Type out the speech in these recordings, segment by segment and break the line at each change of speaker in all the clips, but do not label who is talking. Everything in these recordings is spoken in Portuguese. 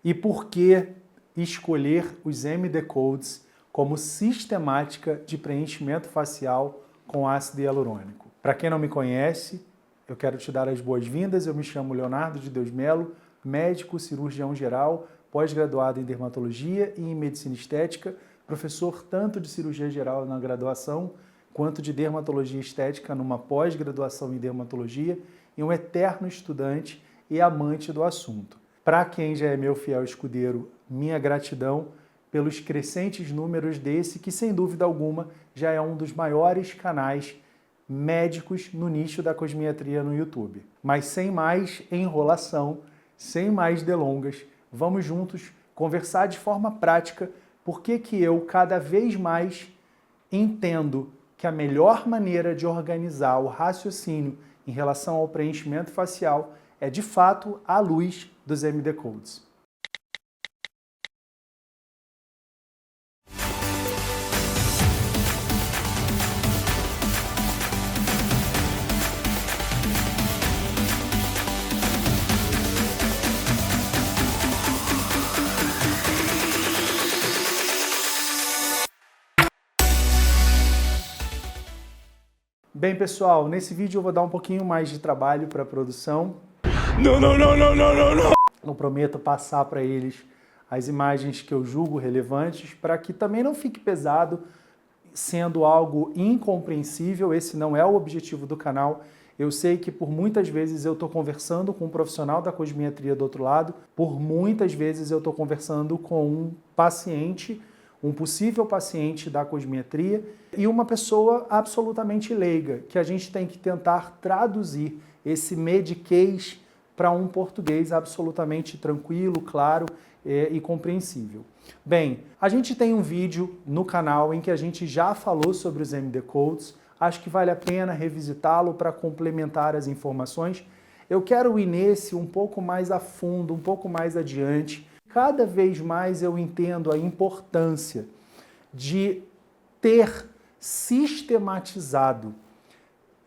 e por que escolher os MD Codes como sistemática de preenchimento facial com ácido hialurônico. Para quem não me conhece, eu quero te dar as boas-vindas. Eu me chamo Leonardo de Deus Melo, médico, cirurgião geral, pós-graduado em dermatologia e em medicina estética, professor tanto de cirurgia geral na graduação, quanto de dermatologia estética numa pós-graduação em dermatologia e um eterno estudante e amante do assunto. Para quem já é meu fiel escudeiro, minha gratidão pelos crescentes números desse, que sem dúvida alguma já é um dos maiores canais médicos no nicho da cosmetria no YouTube. Mas sem mais enrolação, sem mais delongas, vamos juntos conversar de forma prática por que eu cada vez mais entendo que a melhor maneira de organizar o raciocínio em relação ao preenchimento facial é de fato à luz dos MD Codes. Bem, pessoal, nesse vídeo eu vou dar um pouquinho mais de trabalho para a produção. Não. Eu prometo passar para eles as imagens que eu julgo relevantes para que também não fique pesado, sendo algo incompreensível. Esse não é o objetivo do canal. Eu sei que por muitas vezes eu estou conversando com um profissional da cosmetria do outro lado, por muitas vezes eu estou conversando com um paciente, um possível paciente da cosmetria e uma pessoa absolutamente leiga, que a gente tem que tentar traduzir esse mediquês para um português absolutamente tranquilo, claro e compreensível. Bem, a gente tem um vídeo no canal em que a gente já falou sobre os MD Codes, acho que vale a pena revisitá-lo para complementar as informações. Eu quero ir nesse um pouco mais a fundo, um pouco mais adiante. Cada vez mais eu entendo a importância de ter sistematizado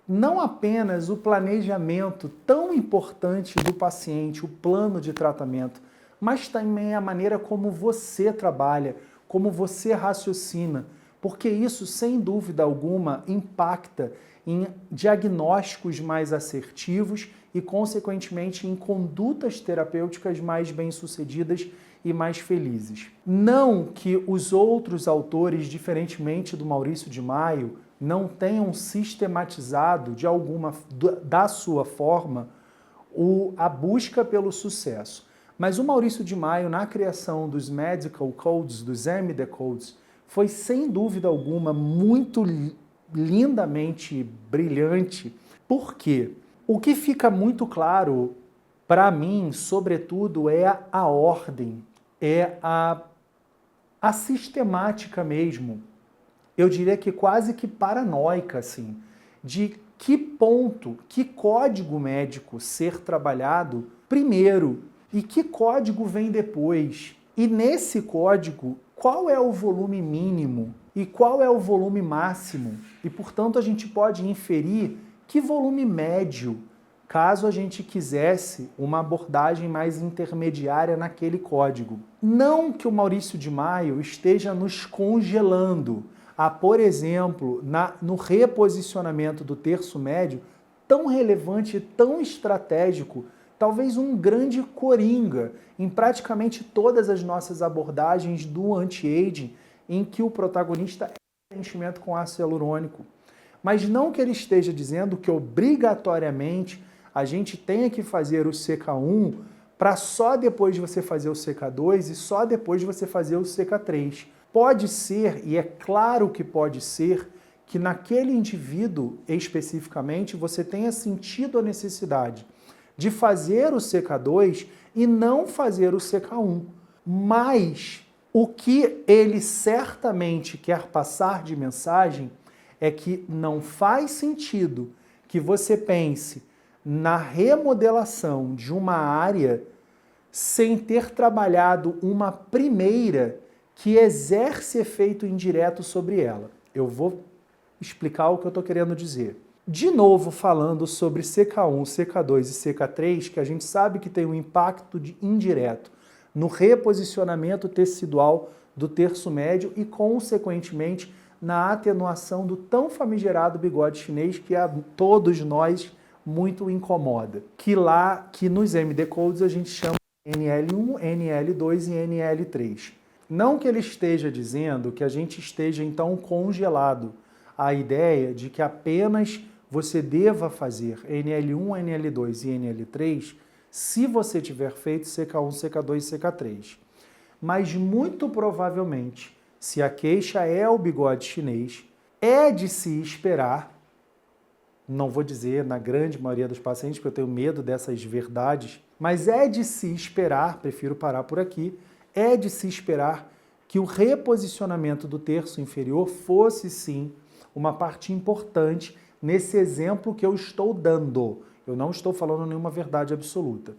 não apenas o planejamento tão importante do paciente, o plano de tratamento, mas também a maneira como você trabalha, como você raciocina, porque isso, sem dúvida alguma, impacta em diagnósticos mais assertivos e, consequentemente, em condutas terapêuticas mais bem-sucedidas e mais felizes. Não que os outros autores, diferentemente do Maurício de Maio, não tenham sistematizado da sua forma a busca pelo sucesso. Mas o Maurício de Maio, na criação dos Medical Codes, dos MD Codes, foi sem dúvida alguma muito lindamente brilhante. Por quê? O que fica muito claro para mim, sobretudo, é a ordem, é a sistemática mesmo. Eu diria que quase que paranoica, assim, de que ponto, que código médico ser trabalhado primeiro e que código vem depois. E nesse código, qual é o volume mínimo e qual é o volume máximo? E, portanto, a gente pode inferir que volume médio, caso a gente quisesse uma abordagem mais intermediária naquele código. Não que o Maurício de Maio esteja nos congelando a, por exemplo, no reposicionamento do terço médio, tão relevante e tão estratégico, talvez um grande coringa em praticamente todas as nossas abordagens do anti-aging, em que o protagonista é o preenchimento com ácido hialurônico. Mas não que ele esteja dizendo que obrigatoriamente a gente tenha que fazer o CK1 para só depois de você fazer o CK2 e só depois de você fazer o CK3. Pode ser, e é claro que pode ser, que naquele indivíduo especificamente você tenha sentido a necessidade de fazer o CK2 e não fazer o CK1. Mas o que ele certamente quer passar de mensagem é que não faz sentido que você pense na remodelação de uma área sem ter trabalhado uma primeira que exerce efeito indireto sobre ela. Eu vou explicar o que eu estou querendo dizer. De novo, falando sobre CK1, CK2 e CK3, que a gente sabe que tem um impacto indireto no reposicionamento tecidual do terço médio e, consequentemente, na atenuação do tão famigerado bigode chinês que a todos nós muito incomoda. Que nos MD Codes a gente chama NL1, NL2 e NL3. Não que ele esteja dizendo que a gente esteja então congelado a ideia de que apenas você deva fazer NL1, NL2 e NL3 se você tiver feito CK1, CK2 e CK3. Mas muito provavelmente, se a queixa é o bigode chinês, é de se esperar, não vou dizer na grande maioria dos pacientes, porque eu tenho medo dessas verdades, mas é de se esperar, prefiro parar por aqui, é de se esperar que o reposicionamento do terço inferior fosse sim uma parte importante nesse exemplo que eu estou dando. Eu não estou falando nenhuma verdade absoluta.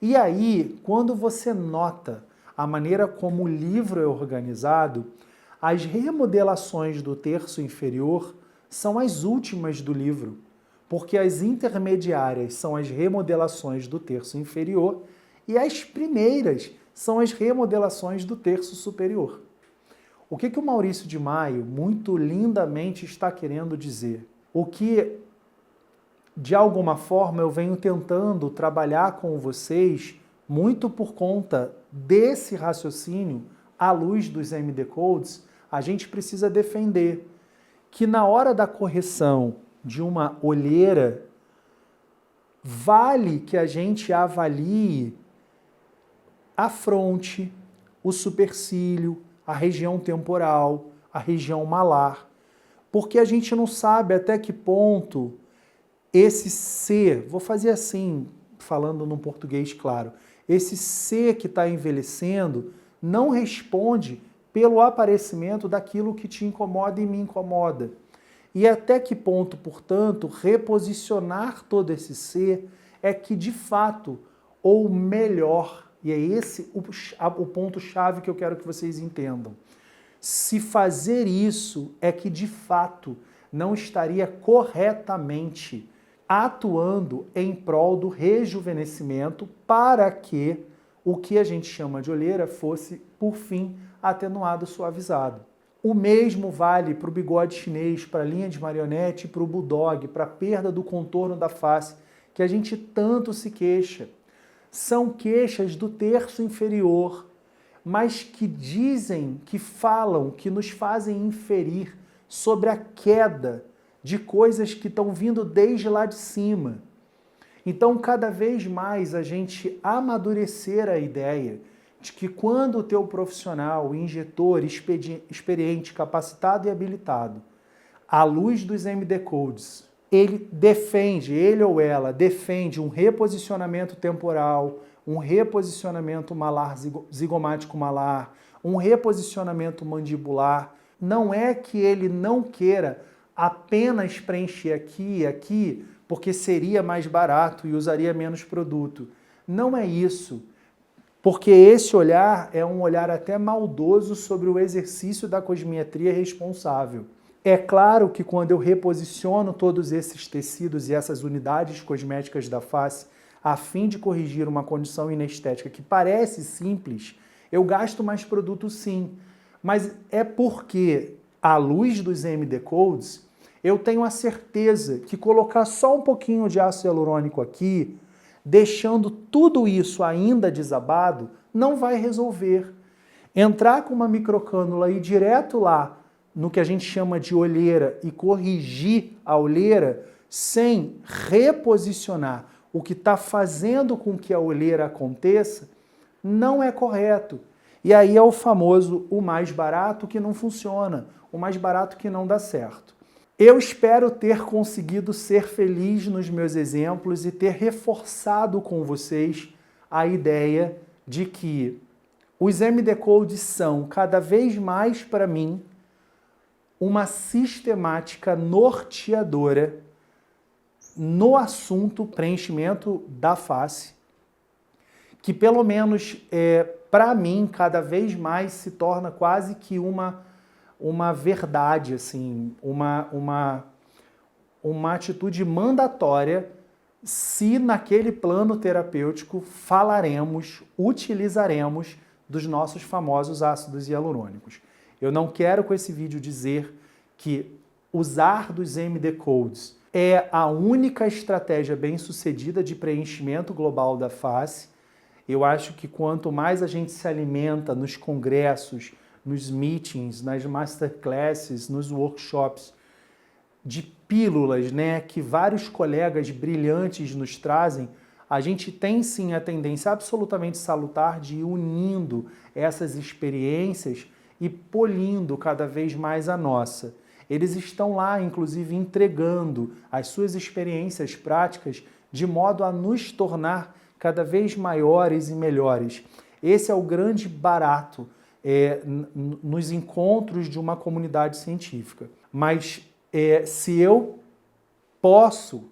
E aí, quando você nota a maneira como o livro é organizado, as remodelações do terço inferior são as últimas do livro, porque as intermediárias são as remodelações do terço inferior e as primeiras são as remodelações do terço superior. O que o Maurício de Maio muito lindamente está querendo dizer? O que, de alguma forma, eu venho tentando trabalhar com vocês, muito por conta desse raciocínio, à luz dos MD Codes, a gente precisa defender que na hora da correção de uma olheira, vale que a gente avalie a fronte, o supercílio, a região temporal, a região malar, porque a gente não sabe até que ponto esse C, vou fazer assim, falando num português claro, esse C que está envelhecendo não responde pelo aparecimento daquilo que te incomoda e me incomoda. E até que ponto, portanto, reposicionar todo esse C é que, de fato, ou melhor, e é esse o ponto-chave que eu quero que vocês entendam, se fazer isso é que, de fato, não estaria corretamente atuando em prol do rejuvenescimento para que o que a gente chama de olheira fosse, por fim, atenuado, suavizado. O mesmo vale para o bigode chinês, para a linha de marionete, para o bulldog, para a perda do contorno da face, que a gente tanto se queixa. São queixas do terço inferior, mas que dizem, que falam, que nos fazem inferir sobre a queda de coisas que estão vindo desde lá de cima. Então, cada vez mais a gente amadurecer a ideia de que quando o teu profissional, o injetor, experiente, capacitado e habilitado, à luz dos MD Codes, ele ou ela defende um reposicionamento temporal, um reposicionamento malar zigomático malar, um reposicionamento mandibular, não é que ele não queira apenas preencher aqui e aqui, porque seria mais barato e usaria menos produto. Não é isso. Porque esse olhar é um olhar até maldoso sobre o exercício da cosmetria responsável. É claro que quando eu reposiciono todos esses tecidos e essas unidades cosméticas da face, a fim de corrigir uma condição inestética que parece simples, eu gasto mais produto sim. Mas é porque, à luz dos MD Codes, eu tenho a certeza que colocar só um pouquinho de ácido hialurônico aqui, deixando tudo isso ainda desabado, não vai resolver. Entrar com uma microcânula e ir direto lá no que a gente chama de olheira e corrigir a olheira sem reposicionar o que está fazendo com que a olheira aconteça, não é correto. E aí é o famoso o mais barato que não funciona, o mais barato que não dá certo. Eu espero ter conseguido ser feliz nos meus exemplos e ter reforçado com vocês a ideia de que os MD Codes são, cada vez mais para mim, uma sistemática norteadora no assunto preenchimento da face, que pelo menos para mim, cada vez mais se torna quase que uma verdade, assim, uma atitude mandatória se naquele plano terapêutico falaremos, utilizaremos dos nossos famosos ácidos hialurônicos. Eu não quero com esse vídeo dizer que usar dos MD Codes é a única estratégia bem-sucedida de preenchimento global da face. Eu acho que quanto mais a gente se alimenta nos congressos, nos meetings, nas masterclasses, nos workshops, de pílulas, né, que vários colegas brilhantes nos trazem, a gente tem sim a tendência absolutamente salutar de ir unindo essas experiências e polindo cada vez mais a nossa. Eles estão lá, inclusive, entregando as suas experiências práticas de modo a nos tornar cada vez maiores e melhores. Esse é o grande barato nos encontros de uma comunidade científica. Mas se eu posso,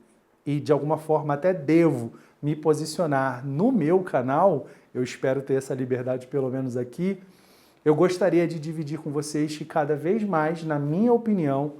e de alguma forma até devo, me posicionar no meu canal, eu espero ter essa liberdade pelo menos aqui, eu gostaria de dividir com vocês que cada vez mais, na minha opinião,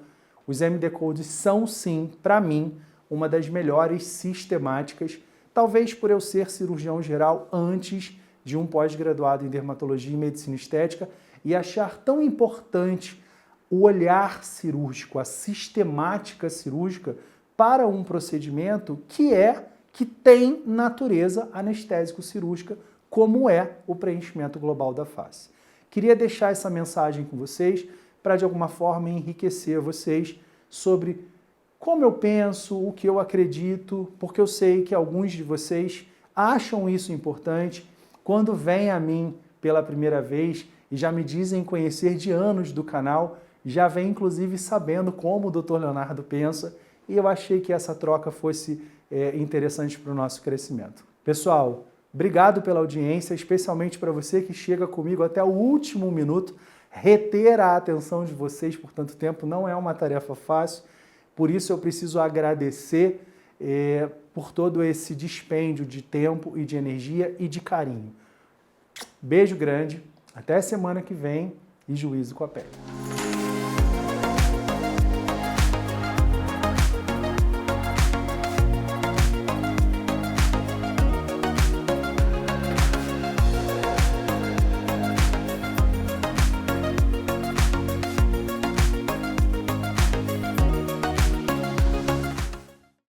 os MD Codes são sim, para mim, uma das melhores sistemáticas, talvez por eu ser cirurgião geral antes de um pós-graduado em dermatologia e medicina estética e achar tão importante o olhar cirúrgico, a sistemática cirúrgica para um procedimento que tem natureza anestésico-cirúrgica, como é o preenchimento global da face. Queria deixar essa mensagem com vocês para, de alguma forma, enriquecer vocês sobre como eu penso, o que eu acredito, porque eu sei que alguns de vocês acham isso importante. Quando vêm a mim pela primeira vez e já me dizem conhecer de anos do canal, já vem inclusive sabendo como o Dr. Leonardo pensa, e eu achei que essa troca fosse interessante para o nosso crescimento. Pessoal, obrigado pela audiência, especialmente para você que chega comigo até o último minuto. Reter a atenção de vocês por tanto tempo não é uma tarefa fácil, por isso eu preciso agradecer por todo esse dispêndio de tempo e de energia e de carinho. Beijo grande, até semana que vem e juízo com a pele.